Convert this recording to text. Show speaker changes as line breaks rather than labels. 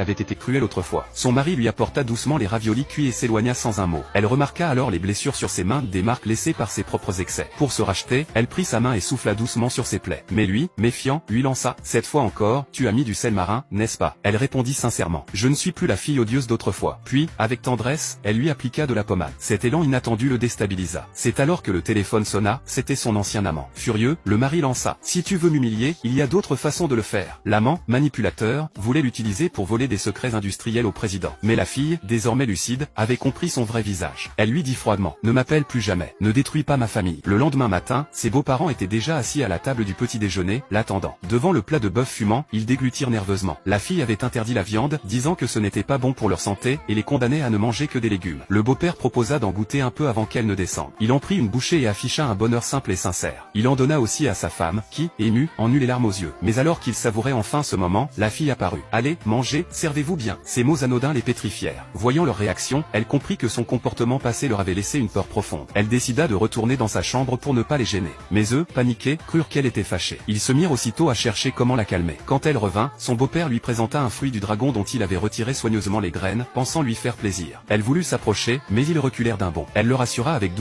avait été cruelle autrefois. Son mari lui apporta doucement les raviolis cuits et s'éloigna sans un mot. Elle remarqua alors les blessures sur ses mains, des marques laissées par ses propres excès. Pour se racheter, elle prit sa main et souffla doucement sur ses plaies. Mais lui, méfiant, lui lança: cette fois encore, tu as mis du sel marin, n'est-ce pas? Elle répondit sincèrement: je ne suis plus la fille odieuse d'autrefois. Puis, avec tendresse, elle lui appliqua de la pommade. Cet élan inattendu le déstabilisa. C'est alors que le téléphone sonna, c'était son ancien amant. Furieux, le mari lança: si tu veux m'humilier, il y a d'autres façons de le faire. L'amant, manipulateur, voulait l'utiliser pour voler des secrets industriels au président. Mais la fille, désormais lucide, avait compris son vrai visage. Elle lui dit froidement: ne m'appelle plus jamais, ne détruis pas ma famille. Le lendemain matin, ses beaux-parents étaient déjà assis à la table du petit déjeuner, l'attendant. Devant le plat de bœuf fumant, ils déglutirent nerveusement. La fille avait interdit la viande, disant que ce n'était pas bon pour leur santé, et les condamnait à ne manger que des légumes. Le beau-père proposa d'en goûter un peu avant qu'elle ne descende. Il en prit une bouchée et afficha un bonheur simple et sincère. Il en donna aussi à sa femme, qui, émue, en eut les larmes aux yeux. Mais alors qu'il savourait enfin ce moment, la fille apparut. Allez, mangez, servez-vous bien. Ces mots anodins les pétrifièrent. Voyant leur réaction, elle comprit que son comportement passé leur avait laissé une peur profonde. Elle décida de retourner dans sa chambre pour ne pas les gêner. Mais eux, paniqués, crurent qu'elle était fâchée. Ils se mirent aussitôt à chercher comment la calmer. Quand elle revint, son beau-père lui présenta un fruit du dragon dont il avait retiré soigneusement les graines, pensant lui faire plaisir. Elle voulut s'approcher, mais ils reculèrent d'un bond. Elle le rassura avec douceur.